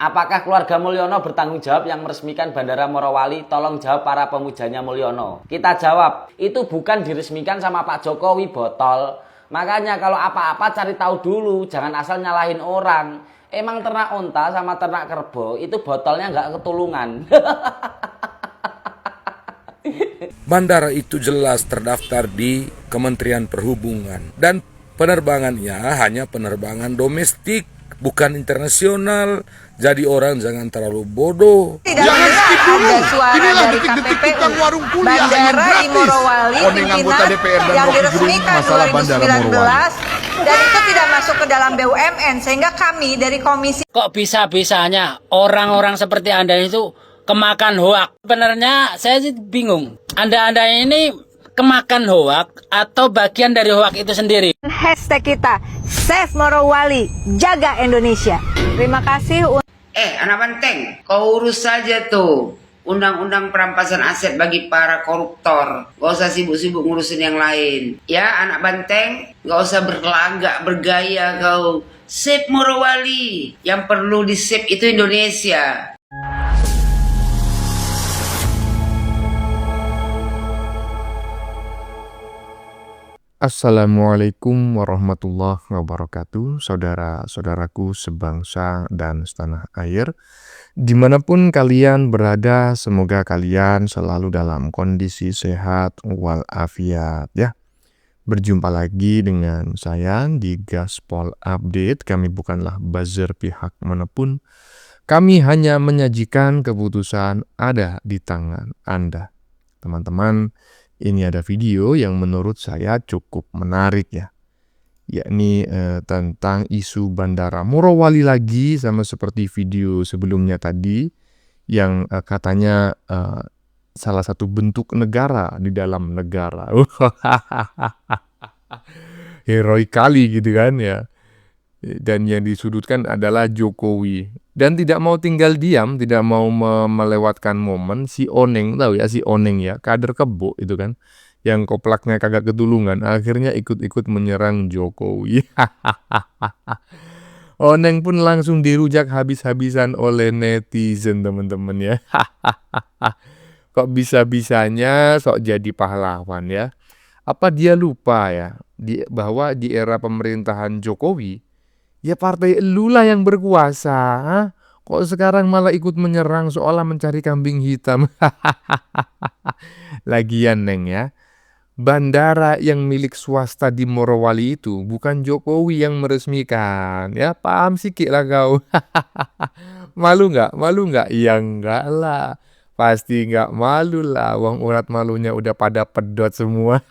Apakah keluarga Mulyono bertanggung jawab yang meresmikan Bandara Morowali? Tolong jawab para pemujanya Mulyono. Kita jawab, itu bukan diresmikan sama Pak Jokowi, botol. Makanya kalau apa-apa cari tahu dulu, jangan asal nyalahin orang. Emang ternak onta sama ternak kerbau itu botolnya nggak ketulungan. Bandara itu jelas terdaftar di Kementerian Perhubungan dan penerbangannya hanya penerbangan domestik, bukan internasional. Jadi orang jangan terlalu bodoh. Tidak ada suara dari KPPU. Bandara di Morowali pimpinan yang diresmikan 2019 dan itu tidak masuk ke dalam BUMN, sehingga kami dari komisi. Kok bisa-bisanya orang-orang seperti Anda itu kemakan hoak? Sebenarnya saya sih bingung. Anda ini kemakan hoak atau bagian dari hoak itu sendiri? Hashtag kita Save Morowali, jaga Indonesia. Terima kasih. Anak banteng, kau urus saja tuh undang-undang perampasan aset bagi para koruptor. Gak usah sibuk-sibuk ngurusin yang lain. Ya anak banteng, gak usah berlagak, bergaya kau. Save Morowali, yang perlu di save itu Indonesia. Assalamualaikum warahmatullahi wabarakatuh, saudara-saudaraku sebangsa dan setanah air. Dimanapun kalian berada, semoga kalian selalu dalam kondisi sehat walafiat ya. Berjumpa lagi dengan saya di Gaspol Update. Kami bukanlah buzzer pihak manapun. Kami hanya menyajikan keputusan ada di tangan Anda. Teman-teman, ini ada video yang menurut saya cukup menarik ya, yakni tentang isu Bandara Morowali lagi, sama seperti video sebelumnya tadi yang katanya salah satu bentuk negara di dalam negara. Heroik kali gitu kan ya. Dan yang disudutkan adalah Jokowi. Dan tidak mau tinggal diam, tidak mau melewatkan momen. Si Oneng, tahu ya si Oneng ya, kader kebo itu kan, yang koplaknya kagak ketulungan, akhirnya ikut-ikut menyerang Jokowi. Oneng pun langsung dirujak habis-habisan oleh netizen, teman-teman ya. Kok bisa-bisanya sok jadi pahlawan ya? Apa dia lupa ya bahwa di era pemerintahan Jokowi ya partai elulah yang berkuasa. Kok sekarang malah ikut menyerang seolah mencari kambing hitam. Lagian Neng ya, bandara yang milik swasta di Morowali itu bukan Jokowi yang meresmikan. Ya paham sikit lah kau. Malu nggak? Malu nggak? Ya enggak lah. Pasti nggak malu lah. Wong urat malunya udah pada pedot semua.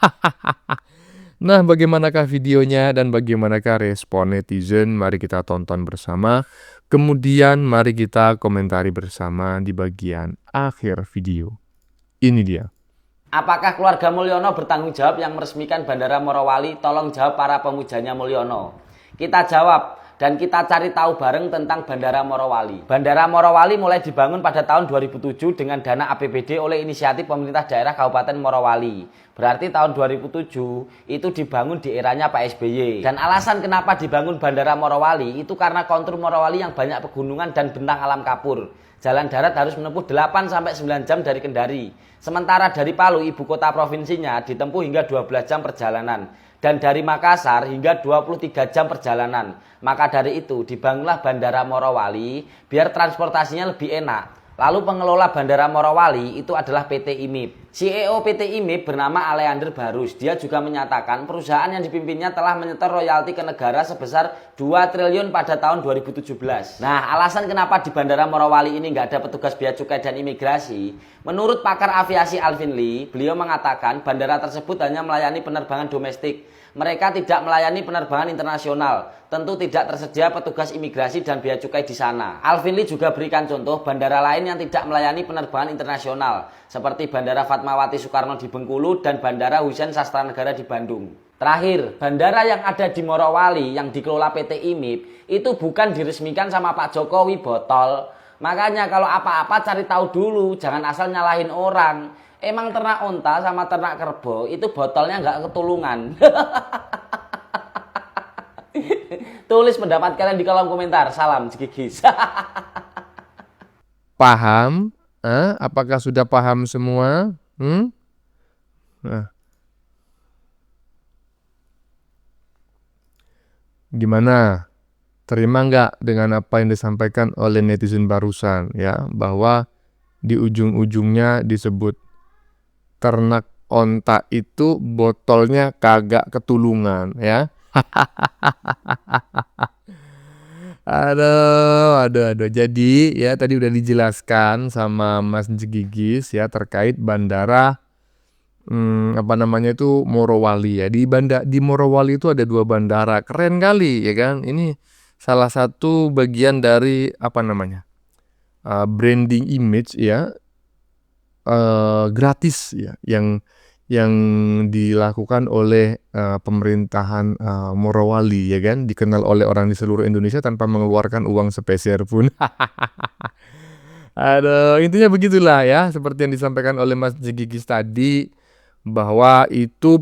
Nah, bagaimanakah videonya dan bagaimanakah respon netizen? Mari kita tonton bersama. Kemudian mari kita komentari bersama di bagian akhir video. Ini dia. Apakah keluarga Mulyono bertanggung jawab yang meresmikan Bandara Morowali? Tolong jawab para pemujanya Mulyono. Kita jawab dan kita cari tahu bareng tentang Bandara Morowali. Bandara Morowali mulai dibangun pada tahun 2007 dengan dana APBD oleh inisiatif pemerintah daerah Kabupaten Morowali. Berarti tahun 2007 itu dibangun di eranya Pak SBY. Dan alasan kenapa dibangun Bandara Morowali itu karena kontur Morowali yang banyak pegunungan dan bentang alam kapur. Jalan darat harus menempuh 8-9 jam dari Kendari. Sementara dari Palu, ibu kota provinsinya, ditempuh hingga 12 jam perjalanan. Dan dari Makassar hingga 23 jam perjalanan. Maka dari itu dibangunlah Bandara Morowali biar transportasinya lebih enak. Lalu pengelola Bandara Morowali itu adalah PT IMIP. CEO PT IMIP bernama Aleander Barus. Dia juga menyatakan perusahaan yang dipimpinnya telah menyetor royalti ke negara sebesar 2 triliun pada tahun 2017. Nah, alasan kenapa di Bandara Morowali ini nggak ada petugas bea cukai dan imigrasi, menurut pakar aviasi Alvin Lee, beliau mengatakan bandara tersebut hanya melayani penerbangan domestik. Mereka tidak melayani penerbangan internasional. Tentu tidak tersedia petugas imigrasi dan bea cukai di sana. Alvin Lee juga berikan contoh bandara lain yang tidak melayani penerbangan internasional, seperti Bandara Fatmawati Soekarno di Bengkulu dan Bandara Hussein Sastranegara di Bandung. Terakhir, bandara yang ada di Morowali yang dikelola PT IMIP itu bukan diresmikan sama Pak Jokowi, botol. Makanya kalau apa-apa cari tahu dulu, jangan asal nyalahin orang. Emang ternak onta sama ternak kerbau itu botolnya nggak ketulungan. Tulis pendapat kalian di kolom komentar. Salam Jigigis. paham? Apakah sudah paham semua? Nah, gimana? Terima nggak dengan apa yang disampaikan oleh netizen barusan ya, bahwa di ujung-ujungnya disebut ternak onta itu botolnya kagak ketulungan ya. Aduh. Jadi ya tadi udah dijelaskan sama Mas Gigis ya terkait bandara Morowali ya. Di Morowali itu ada 2 bandara. Keren kali ya kan. Ini salah satu bagian dari branding image ya, gratis ya yang dilakukan oleh pemerintahan Morowali ya kan, dikenal oleh orang di seluruh Indonesia tanpa mengeluarkan uang sepeser pun. Aduh, intinya begitulah ya, seperti yang disampaikan oleh Mas Gigis tadi, bahwa itu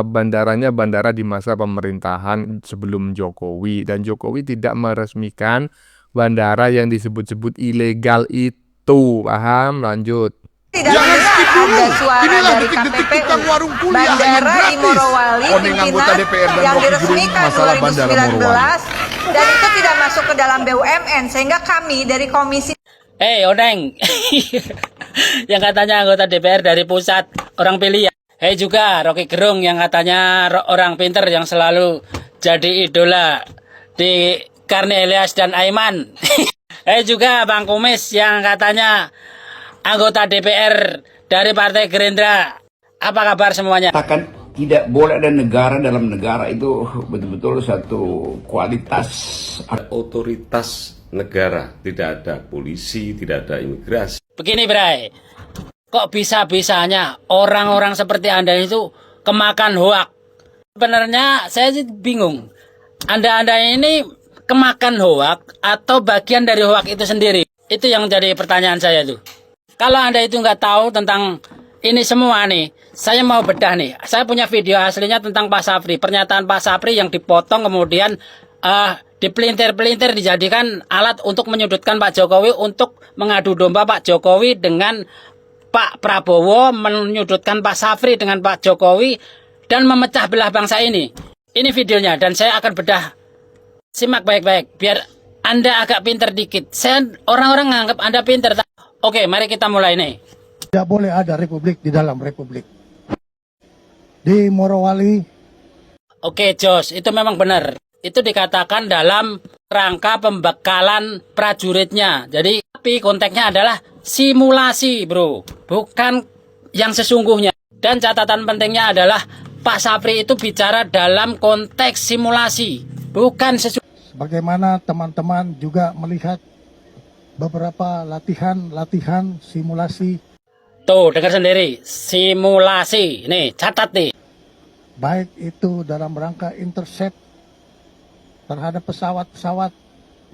bandaranya bandara di masa pemerintahan sebelum Jokowi, dan Jokowi tidak meresmikan bandara yang disebut-sebut ilegal itu. Paham? Lanjut. Tidak mendengar ada suara dari KPPU Bandara di Morowali pimpinan yang diresmikan 2019 dan itu tidak masuk ke dalam BUMN, sehingga kami dari komisi Oneng, yang katanya anggota DPR dari pusat, orang pilih ya. Juga Rocky Gerung yang katanya orang pinter yang selalu jadi idola di Karni Ilyas dan Aiman. Juga Bang Kumis yang katanya anggota DPR dari Partai Gerindra. Apa kabar semuanya? Katakan tidak boleh ada negara dalam negara, itu betul-betul satu kualitas. Otoritas negara, tidak ada polisi, tidak ada imigrasi. Begini Bray, kok bisa-bisanya orang-orang seperti Anda itu kemakan hoak? Sebenarnya saya sih bingung. Anda ini kemakan hoak atau bagian dari hoak itu sendiri? Itu yang jadi pertanyaan saya tuh. Kalau Anda itu nggak tahu tentang ini semua nih, saya mau bedah nih. Saya punya video aslinya tentang Pak Sapri. Pernyataan Pak Sapri yang dipotong kemudian dipelintir-pelintir dijadikan alat untuk menyudutkan Pak Jokowi, untuk mengadu domba Pak Jokowi dengan Pak Prabowo, menyudutkan Pak Sapri dengan Pak Jokowi, dan memecah belah bangsa ini. Ini videonya dan saya akan bedah. Simak baik-baik biar Anda agak pinter dikit. Orang-orang nganggap Anda pinter. Oke, mari kita mulai nih. Tidak boleh ada republik di dalam republik. Di Morowali. Oke, Jos, itu memang benar. Itu dikatakan dalam rangka pembekalan prajuritnya. Jadi, tapi konteksnya adalah simulasi, bro. Bukan yang sesungguhnya. Dan catatan pentingnya adalah Pak Sapri itu bicara dalam konteks simulasi, bukan sesungguhnya. Bagaimana teman-teman juga melihat beberapa latihan simulasi. Tuh, dengar sendiri. Simulasi. Nih, catat nih. Baik itu dalam rangka intercept terhadap pesawat-pesawat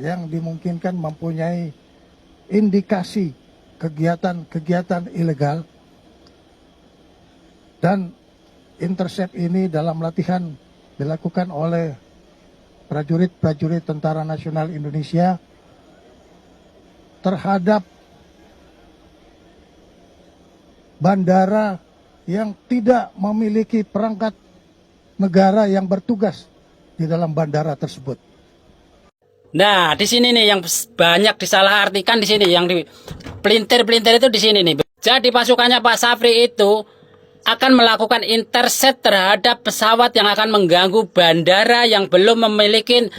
yang dimungkinkan mempunyai indikasi kegiatan-kegiatan ilegal, dan intercept ini dalam latihan dilakukan oleh prajurit-prajurit Tentara Nasional Indonesia terhadap bandara yang tidak memiliki perangkat negara yang bertugas di dalam bandara tersebut. Nah, di sini nih yang banyak disalahartikan di sini, yang di pelintir-pelintir itu di sini nih. Jadi pasukannya Pak Sapri itu akan melakukan intercept terhadap pesawat yang akan mengganggu bandara yang belum memiliki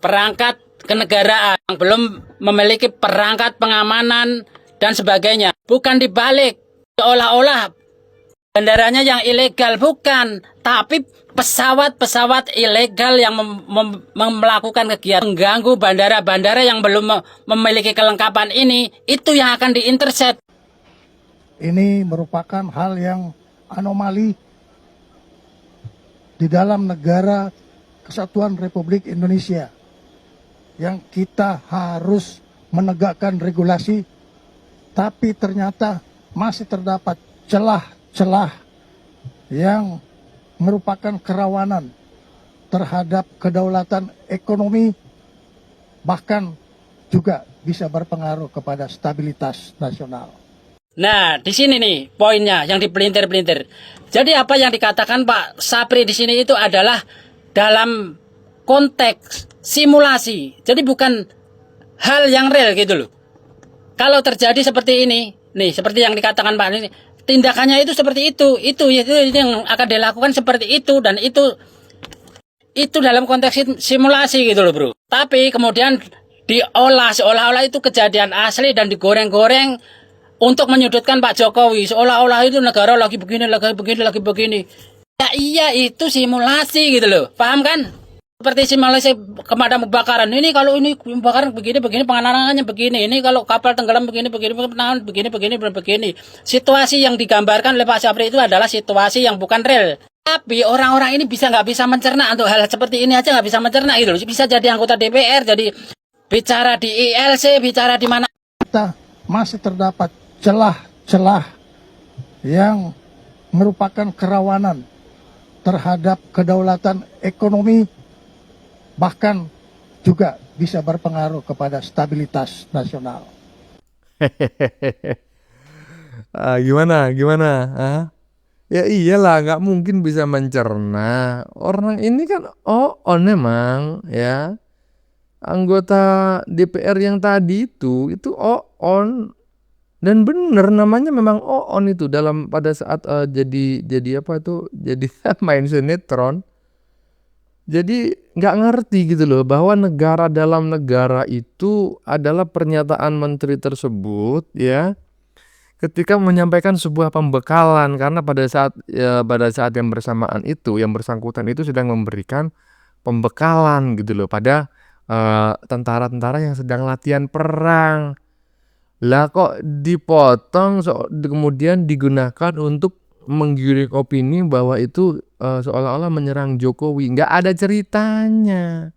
perangkat kenegaraan, yang belum memiliki perangkat pengamanan dan sebagainya. Bukan dibalik, seolah-olah bandaranya yang ilegal, bukan, tapi pesawat-pesawat ilegal yang melakukan kegiatan mengganggu bandara-bandara yang belum memiliki kelengkapan ini, itu yang akan diintercept. Ini merupakan hal yang anomali di dalam negara Kesatuan Republik Indonesia, yang kita harus menegakkan regulasi, tapi ternyata masih terdapat celah-celah yang merupakan kerawanan terhadap kedaulatan ekonomi, bahkan juga bisa berpengaruh kepada stabilitas nasional. Nah, di sini nih poinnya yang dipelintir-pelintir. Jadi apa yang dikatakan Pak Sapri di sini itu adalah dalam konteks simulasi. Jadi bukan hal yang real gitu loh. Kalau terjadi seperti ini, nih seperti yang dikatakan Pak ini, tindakannya itu seperti itu yang akan dilakukan seperti itu, dan itu dalam konteks simulasi gitu loh bro. Tapi kemudian diolah seolah-olah itu kejadian asli dan digoreng-goreng untuk menyudutkan Pak Jokowi, seolah-olah itu negara lagi begini. Ya iya, itu simulasi gitu loh, paham kan? Seperti simulasi pemadam kebakaran. Ini kalau ini kebakaran begini, penanganannya begini. Ini kalau kapal tenggelam begini, penanganan begini. Situasi yang digambarkan oleh Pak Sapri itu adalah situasi yang bukan real. Tapi orang-orang ini nggak bisa mencerna untuk hal seperti ini aja, nggak bisa mencerna gitu loh. Bisa jadi anggota DPR, jadi bicara di ILC, bicara di mana. Kita masih terdapat celah-celah yang merupakan kerawanan terhadap kedaulatan ekonomi, bahkan juga bisa berpengaruh kepada stabilitas nasional. Gimana? Ya iyalah, nggak mungkin bisa mencerna. Orang ini kan on emang ya. Anggota DPR yang tadi itu on. Dan bener namanya memang on itu dalam pada saat jadi apa itu, jadi main sinetron. Jadi nggak ngerti gitu loh bahwa negara dalam negara itu adalah pernyataan menteri tersebut ya, ketika menyampaikan sebuah pembekalan, karena pada saat yang bersamaan itu yang bersangkutan itu sedang memberikan pembekalan gitu loh pada tentara-tentara yang sedang latihan perang. Lah kok dipotong kemudian digunakan untuk menggiring opini bahwa itu seolah-olah menyerang Jokowi. Nggak ada ceritanya.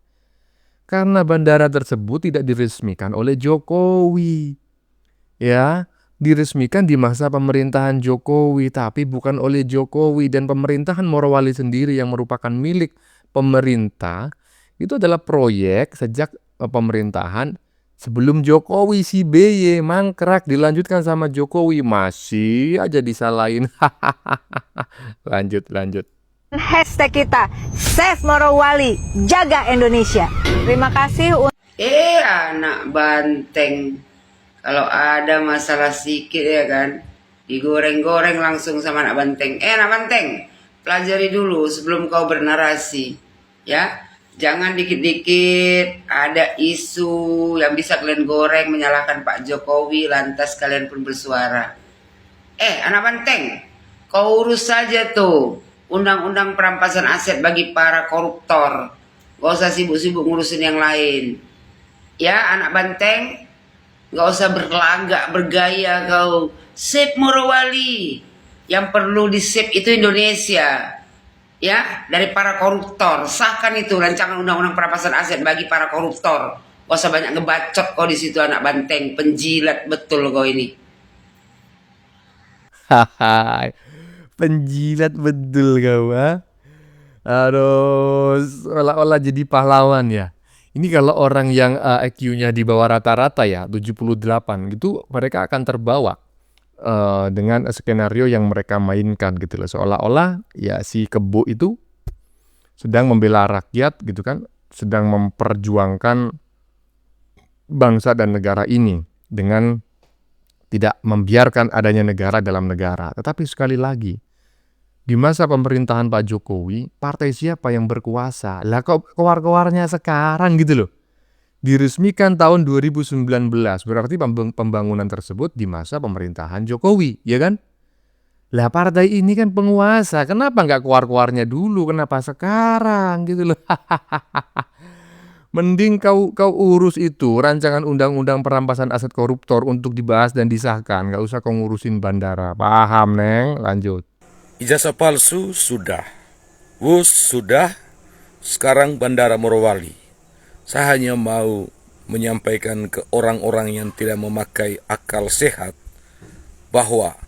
Karena bandara tersebut tidak diresmikan oleh Jokowi. Ya, diresmikan di masa pemerintahan Jokowi, tapi bukan oleh Jokowi. Dan pemerintahan Morowali sendiri yang merupakan milik pemerintah, itu adalah proyek sejak pemerintahan sebelum Jokowi. Si BY mangkrak, dilanjutkan sama Jokowi, masih aja disalahin. Lanjut. Hashtag kita Save Morowali, jaga Indonesia. Terima kasih. Anak banteng, kalau ada masalah sedikit ya kan, digoreng-goreng langsung sama anak banteng. Anak banteng, pelajari dulu sebelum kau bernarasi, ya. Jangan dikit-dikit ada isu yang bisa kalian goreng menyalahkan Pak Jokowi, lantas kalian pun bersuara. Anak banteng, kau urus saja tuh undang-undang perampasan aset bagi para koruptor. Gak usah sibuk-sibuk ngurusin yang lain. Ya, anak banteng, gak usah berlagak, bergaya kau. Save Morowali. Yang perlu di-save itu Indonesia. Ya, dari para koruptor. Sahkan itu rancangan undang-undang perampasan aset bagi para koruptor. Gak usah banyak ngebacot kau di situ, anak banteng. Penjilat betul kau ini. Penjilat betul kau, ha? Aduh, seolah-olah jadi pahlawan ya. Ini kalau orang yang IQ-nya di bawah rata-rata ya, 78 gitu, mereka akan terbawa dengan skenario yang mereka mainkan gitu loh. Seolah-olah ya si Kebo itu sedang membela rakyat gitu kan, sedang memperjuangkan bangsa dan negara ini dengan tidak membiarkan adanya negara dalam negara. Tetapi sekali lagi, di masa pemerintahan Pak Jokowi, partai siapa yang berkuasa? Lah kok keluar-keluarnya sekarang gitu loh. Diresmikan tahun 2019, berarti pembangunan tersebut di masa pemerintahan Jokowi, ya kan? Lah partai ini kan penguasa, kenapa nggak keluar-keluarnya dulu? Kenapa sekarang gitu loh? Mending kau urus itu rancangan undang-undang perampasan aset koruptor untuk dibahas dan disahkan, nggak usah kau ngurusin bandara. Paham, Neng? Lanjut. Ijazah palsu sudah, WUS sudah, sekarang Bandara Morowali. Saya hanya mau menyampaikan ke orang-orang yang tidak memakai akal sehat bahwa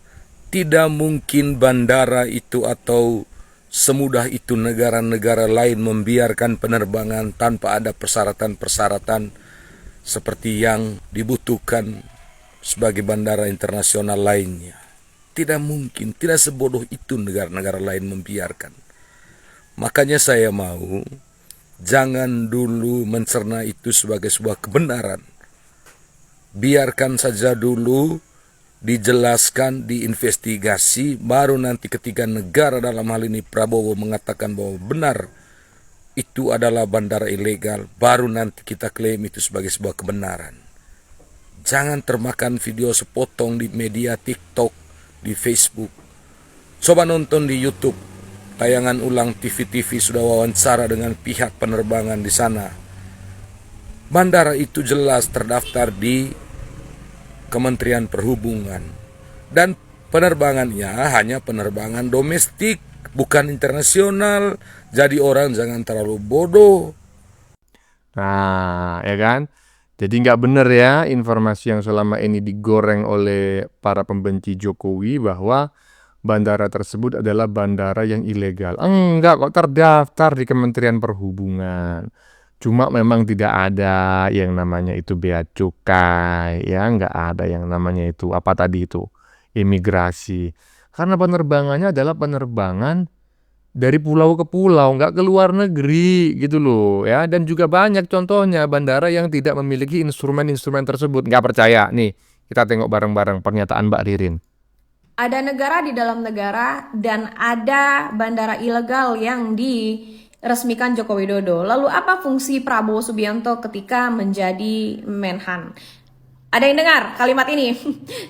tidak mungkin bandara itu atau semudah itu negara-negara lain membiarkan penerbangan tanpa ada persyaratan-persyaratan seperti yang dibutuhkan sebagai bandara internasional lainnya. Tidak mungkin, tidak sebodoh itu negara-negara lain membiarkan. Makanya saya mau jangan dulu mencerna itu sebagai sebuah kebenaran. Biarkan saja dulu dijelaskan, diinvestigasi, baru nanti ketika negara dalam hal ini Prabowo mengatakan bahwa benar itu adalah bandara ilegal, baru nanti kita klaim itu sebagai sebuah kebenaran. Jangan termakan video sepotong di media TikTok, di Facebook. Coba nonton di YouTube, tayangan ulang TV-TV sudah wawancara dengan pihak penerbangan di sana. Bandara itu jelas terdaftar di Kementerian Perhubungan. Dan penerbangannya hanya penerbangan domestik, bukan internasional. Jadi orang jangan terlalu bodoh. Nah, ya kan? Jadi nggak benar ya informasi yang selama ini digoreng oleh para pembenci Jokowi bahwa bandara tersebut adalah bandara yang ilegal. Enggak kok, terdaftar di Kementerian Perhubungan. Cuma memang tidak ada yang namanya itu bea cukai, ya nggak ada yang namanya itu apa tadi itu imigrasi. Karena penerbangannya adalah penerbangan dari pulau ke pulau, nggak ke luar negeri gitu loh ya. Dan juga banyak contohnya bandara yang tidak memiliki instrumen-instrumen tersebut. Nggak percaya? Nih, kita tengok bareng-bareng pernyataan Mbak Ririn. Ada negara di dalam negara dan ada bandara ilegal yang diresmikan Joko Widodo. Lalu apa fungsi Prabowo Subianto ketika menjadi Menhan? Ada yang dengar kalimat ini?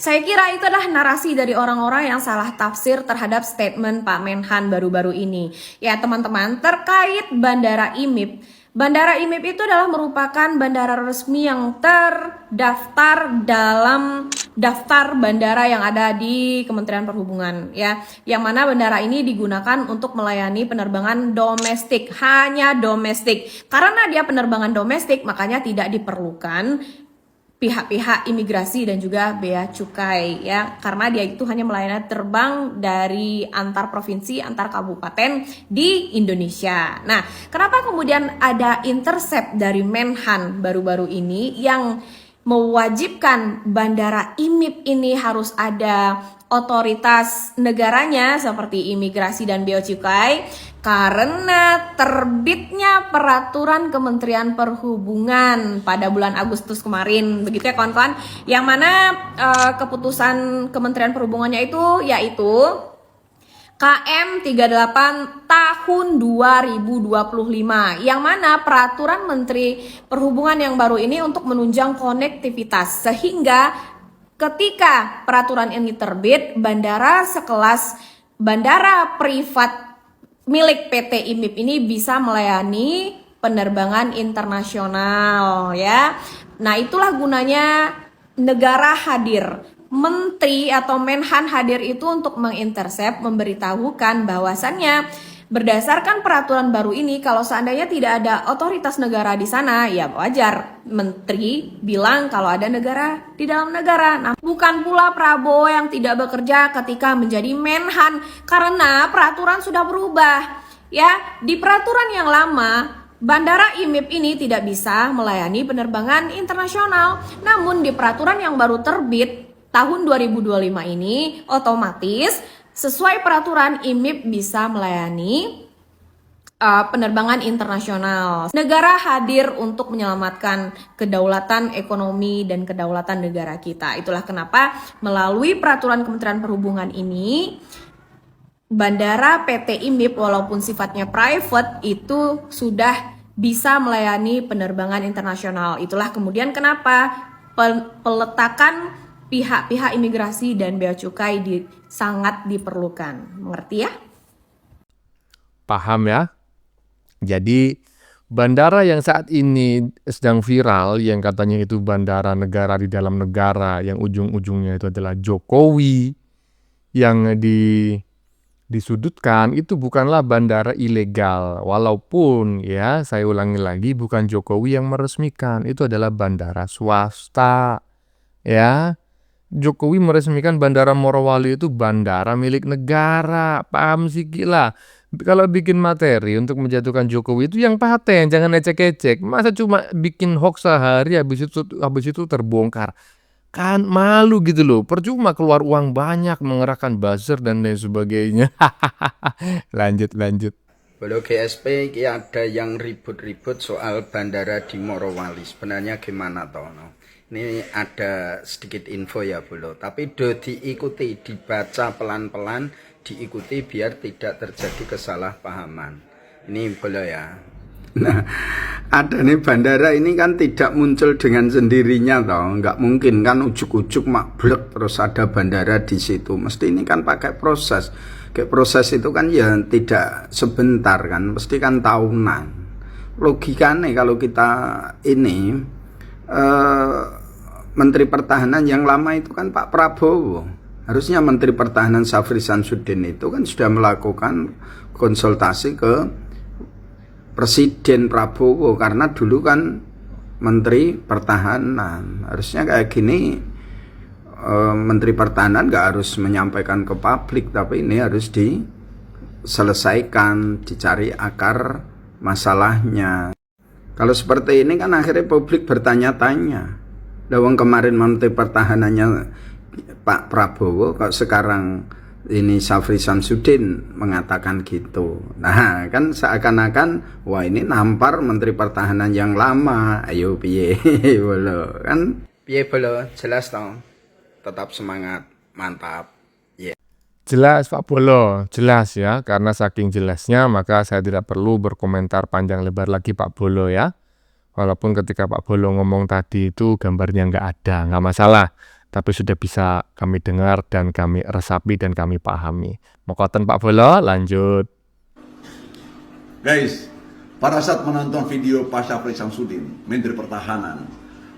Saya kira itu adalah narasi dari orang-orang yang salah tafsir terhadap statement Pak Menhan baru-baru ini. Ya teman-teman, terkait Bandara IMIP. Bandara IMIP itu adalah merupakan bandara resmi yang terdaftar dalam daftar bandara yang ada di Kementerian Perhubungan ya. Yang mana bandara ini digunakan untuk melayani penerbangan domestik, hanya domestik. Karena dia penerbangan domestik, makanya tidak diperlukan pihak-pihak imigrasi dan juga bea cukai ya, karena dia itu hanya melayani terbang dari antar provinsi, antar kabupaten di Indonesia. Nah, kenapa kemudian ada intercept dari Menhan baru-baru ini yang mewajibkan bandara IMIP ini harus ada otoritas negaranya seperti imigrasi dan bea cukai? Karena terbitnya peraturan Kementerian Perhubungan pada bulan Agustus kemarin, begitu ya kawan-kawan, yang mana keputusan Kementerian Perhubungannya itu yaitu KM 38 tahun 2025, yang mana peraturan Menteri Perhubungan yang baru ini untuk menunjang konektivitas, sehingga ketika peraturan ini terbit, bandara sekelas bandara privat milik PT IMIP ini bisa melayani penerbangan internasional ya. Nah, itulah gunanya negara hadir. Menteri atau Menhan hadir itu untuk mengintersep, memberitahukan bahwasannya berdasarkan peraturan baru ini, kalau seandainya tidak ada otoritas negara di sana, ya wajar menteri bilang kalau ada negara di dalam negara. Nah, bukan pula Prabowo yang tidak bekerja ketika menjadi Menhan, karena peraturan sudah berubah. Ya, di peraturan yang lama, Bandara IMIP ini tidak bisa melayani penerbangan internasional. Namun di peraturan yang baru terbit tahun 2025 ini, otomatis sesuai peraturan IMIP bisa melayani penerbangan internasional. Negara hadir untuk menyelamatkan kedaulatan ekonomi dan kedaulatan negara kita. Itulah kenapa melalui peraturan Kementerian Perhubungan ini, bandara PT IMIP walaupun sifatnya private itu sudah bisa melayani penerbangan internasional. Itulah kemudian kenapa peletakan pihak-pihak imigrasi dan bea cukai sangat diperlukan. Mengerti ya? Paham ya? Jadi bandara yang saat ini sedang viral, yang katanya itu bandara negara di dalam negara, yang ujung-ujungnya itu adalah Jokowi, yang disudutkan, itu bukanlah bandara ilegal. Walaupun ya, saya ulangi lagi, bukan Jokowi yang meresmikan, itu adalah bandara swasta. Ya, Jokowi meresmikan Bandara Morowali itu bandara milik negara. Paham sih gila. Kalau bikin materi untuk menjatuhkan Jokowi itu yang paten, jangan ecek-ecek. Masa cuma bikin hoax sehari habis itu terbongkar. Kan malu gitu loh. Percuma keluar uang banyak mengerahkan buzzer dan lain sebagainya. Lanjut. Bolo GSP ini ada yang ribut-ribut soal bandara di Morowali. Sebenarnya gimana toh? Ini ada sedikit info ya Bolo. Tapi diikuti, dibaca pelan-pelan, diikuti biar tidak terjadi kesalahpahaman. Ini Bolo ya. Nah, ada nih bandara ini kan tidak muncul dengan sendirinya toh. Nggak mungkin kan ujuk-ujuk makblek terus ada bandara di situ. Mesti ini kan pakai proses. Kayak proses itu kan ya tidak sebentar kan, mesti kan tahunan. Logikanya kalau kita ini Menteri Pertahanan yang lama itu kan Pak Prabowo. Harusnya Menteri Pertahanan Syafri Samsudin itu kan sudah melakukan konsultasi ke Presiden Prabowo karena dulu kan Menteri Pertahanan. Harusnya kayak gini Menteri Pertahanan nggak harus menyampaikan ke publik, tapi ini harus diselesaikan, dicari akar masalahnya. Kalau seperti ini kan akhirnya publik bertanya-tanya. Lawang kemarin Menteri Pertahanannya Pak Prabowo, kok sekarang ini Syafri Samsudin mengatakan gitu. Nah kan seakan-akan wah ini nampar Menteri Pertahanan yang lama. Ayo piye bolo kan? Piye bolo, jelas dong. Tetap semangat, mantap. Yeah. Jelas Pak Bolo, jelas ya. Karena saking jelasnya maka saya tidak perlu berkomentar panjang lebar lagi Pak Bolo ya. Walaupun ketika Pak Bolo ngomong tadi itu gambarnya nggak ada, nggak masalah. Tapi sudah bisa kami dengar dan kami resapi dan kami pahami. Mokoten Pak Bolo, lanjut. Guys, pada saat menonton video Pak Syafri Samsudin, Menteri Pertahanan,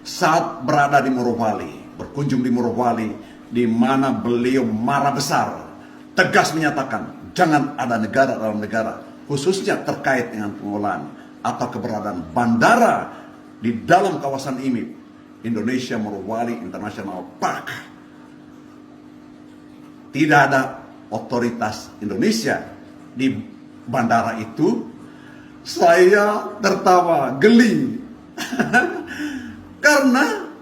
saat berada di Morowali, berkunjung di Morowali, di mana beliau marah besar, tegas menyatakan jangan ada negara dalam negara, khususnya terkait dengan pengelolaan atau keberadaan bandara di dalam kawasan IMIP, Indonesia Morowali International Park. Tidak ada otoritas Indonesia di bandara itu. Saya tertawa geli karena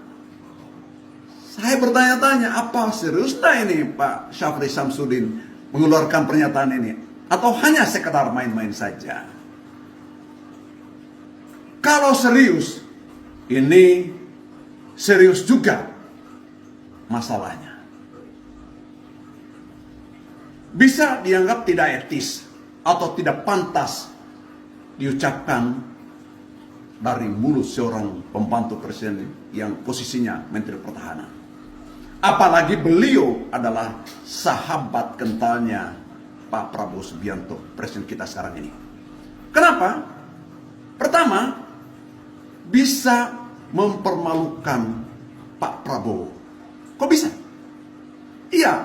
saya bertanya-tanya, apa seriusnya ini Pak Syafri Samsudin mengeluarkan pernyataan ini? Atau hanya sekedar main-main saja? Kalau serius, ini serius juga masalahnya. Bisa dianggap tidak etis atau tidak pantas diucapkan dari mulut seorang pembantu presiden yang posisinya Menteri Pertahanan. Apalagi beliau adalah sahabat kentalnya Pak Prabowo Subianto, presiden kita sekarang ini. Kenapa? Pertama, bisa mempermalukan Pak Prabowo. Kok bisa? Iya,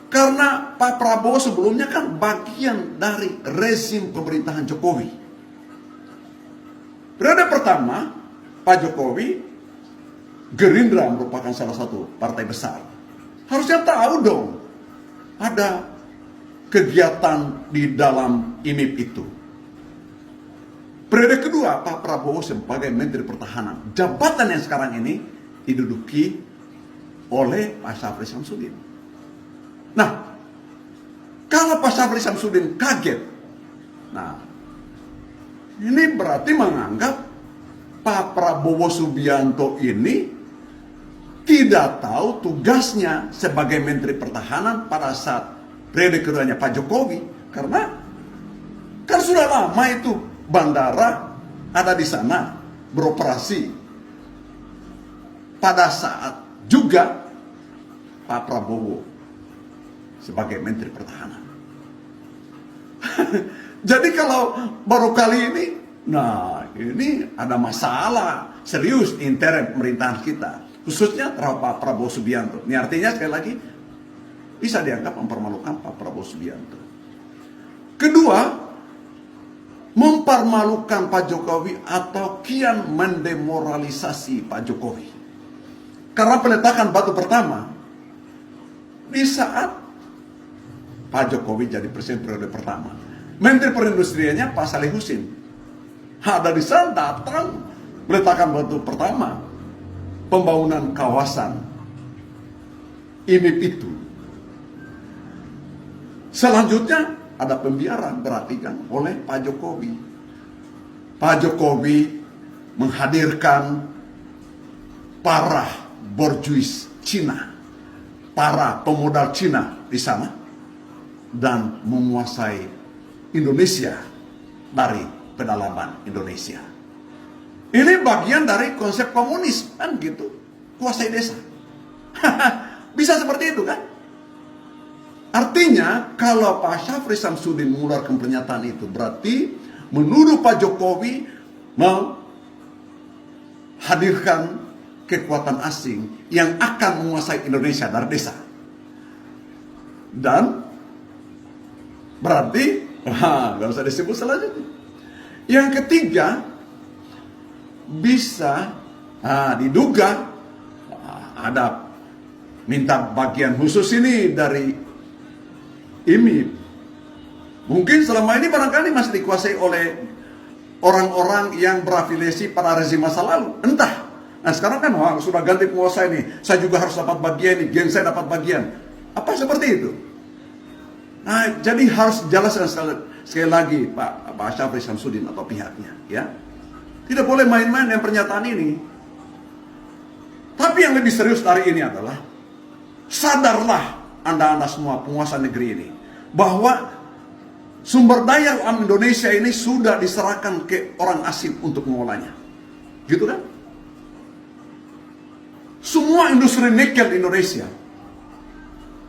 karena Pak Prabowo sebelumnya kan bagian dari rezim pemerintahan Jokowi. Periode pertama, Pak Jokowi, Gerindra merupakan salah satu partai besar. Harusnya tahu dong, ada kegiatan di dalam IMIP itu. Periode kedua, Pak Prabowo sebagai Menteri Pertahanan. Jabatan yang sekarang ini diduduki oleh Pak Syafri Samsudin. Nah, kalau Pak Syafri Samsudin kaget, nah, ini berarti menganggap Pak Prabowo Subianto ini tidak tahu tugasnya sebagai Menteri Pertahanan pada saat periode keduanya Pak Jokowi. Karena kan sudah lama itu bandara ada di sana beroperasi pada saat juga Pak Prabowo sebagai Menteri Pertahanan. Jadi kalau baru kali ini, nah ini ada masalah serius intern pemerintahan kita, khususnya terhadap Pak Prabowo Subianto. Ini artinya sekali lagi bisa dianggap mempermalukan Pak Prabowo Subianto. Kedua, mempermalukan Pak Jokowi atau kian mendemoralisasi Pak Jokowi. Karena peletakan batu pertama di saat Pak Jokowi jadi presiden periode pertama. Menteri Perindustriannya Pak Saleh Husin. Dari sana datang meletakkan batu pertama pembangunan kawasan IMIP itu. Selanjutnya ada pembiaran, berarti kan, oleh Pak Jokowi. Pak Jokowi menghadirkan para borjuis Cina, para pemodal Cina di sana, dan menguasai Indonesia dari pedalaman Indonesia. Ini bagian dari konsep komunis, kan gitu, kuasai desa. Bisa seperti itu kan? Artinya kalau Pak Syafri Samsudin mengeluarkan pernyataan itu, berarti menuduh Pak Jokowi menghadirkan kekuatan asing yang akan menguasai Indonesia dari desa. Dan berarti nggak usah disebut selanjutnya. Yang ketiga, bisa diduga ada minta bagian khusus ini dari IMIP. Mungkin selama ini barangkali masih dikuasai oleh orang-orang yang berafiliasi pada rezim masa lalu. Entah. Nah sekarang kan sudah ganti penguasa ini, saya juga harus dapat bagian ini, geng saya dapat bagian. Apa seperti itu? Nah, jadi harus jelaskan sekali lagi Pak Syafri Samsudin atau pihaknya, ya. Tidak boleh main-main dengan pernyataan ini. Tapi yang lebih serius dari ini adalah sadarlah Anda semua penguasa negeri ini bahwa sumber daya alam Indonesia ini sudah diserahkan ke orang asing untuk mengolahnya. Gitu kan? Semua industri nikel di Indonesia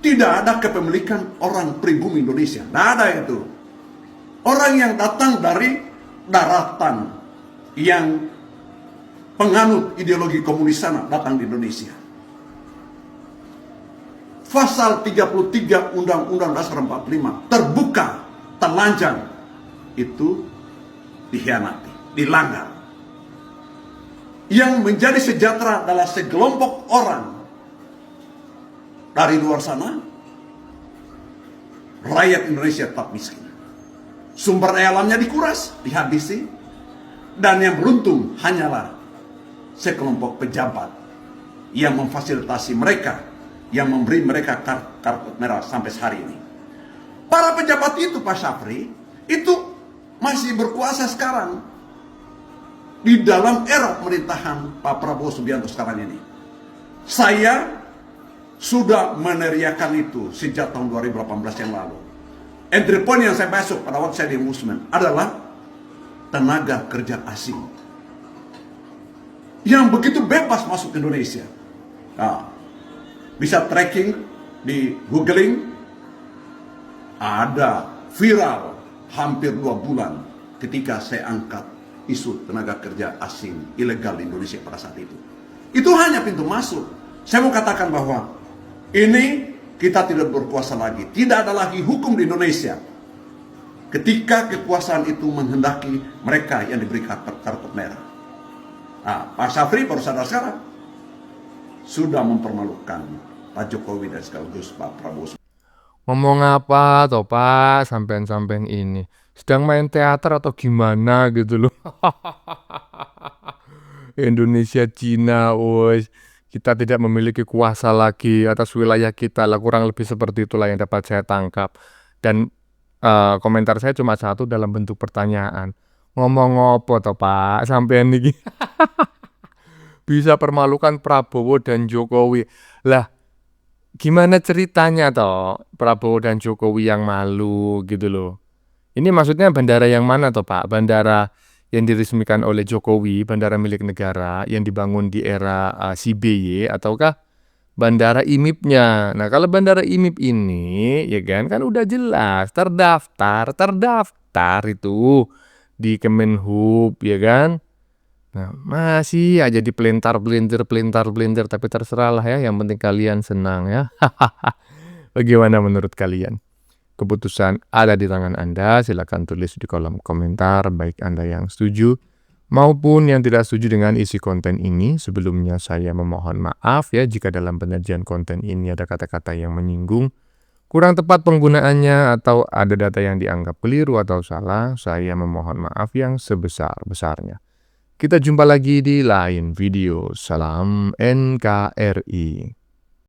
tidak ada kepemilikan orang pribumi Indonesia. Tidak ada itu. Orang yang datang dari daratan yang penganut ideologi komunis sana datang di Indonesia. Pasal 33 Undang-Undang Dasar 45 terbuka, telanjang, itu dikhianati, dilanggar. Yang menjadi sejahtera adalah sekelompok orang dari luar sana. Rakyat Indonesia tetap miskin. Sumber daya alamnya dikuras, dihabisi. Dan yang beruntung hanyalah sekelompok pejabat yang memfasilitasi mereka, yang memberi mereka kartu merah sampai hari ini. Para pejabat itu, Pak Syafri, itu masih berkuasa sekarang di dalam era pemerintahan Pak Prabowo Subianto sekarang ini. Saya sudah meneriakan itu sejak tahun 2018 yang lalu. Entry point yang saya masuk pada waktu saya di Ombudsman adalah tenaga kerja asing yang begitu bebas masuk ke Indonesia. Nah, bisa tracking di googling, ada viral hampir 2 bulan ketika saya angkat isu tenaga kerja asing ilegal di Indonesia pada saat itu. Itu hanya pintu masuk. Saya mau katakan bahwa ini kita tidak berkuasa lagi. Tidak ada lagi hukum di Indonesia ketika kekuasaan itu menghendaki mereka yang diberi kartu merah. Nah, Pak Syafri baru sadar sekarang sudah mempermalukan Pak Jokowi dan sekaligus Pak Prabowo. Ngomong apa toh Pak, sampean-sampean ini? Sedang main teater atau gimana gitu loh. Indonesia, Cina, woi. Kita tidak memiliki kuasa lagi atas wilayah kita lah, kurang lebih seperti itulah yang dapat saya tangkap. Dan komentar saya cuma satu dalam bentuk pertanyaan. Ngomong apa toh Pak, sampean ini bisa permalukan Prabowo dan Jokowi. Lah, gimana ceritanya toh Prabowo dan Jokowi yang malu gitu loh. Ini maksudnya bandara yang mana toh Pak? Bandara yang diresmikan oleh Jokowi, bandara milik negara yang dibangun di era CBY, ataukah bandara IMIP-nya? Nah, kalau bandara IMIP ini ya kan udah jelas terdaftar itu di Kemenhub ya kan. Nah, masih aja dipelintar-pelintir tapi terserahlah ya, yang penting kalian senang ya. Bagaimana menurut kalian? Keputusan ada di tangan Anda, silakan tulis di kolom komentar, baik Anda yang setuju maupun yang tidak setuju dengan isi konten ini. Sebelumnya saya memohon maaf ya jika dalam penyajian konten ini ada kata-kata yang menyinggung, Kurang tepat penggunaannya atau ada data yang dianggap keliru atau salah, saya memohon maaf yang sebesar-besarnya. Kita jumpa lagi di lain video. Salam NKRI.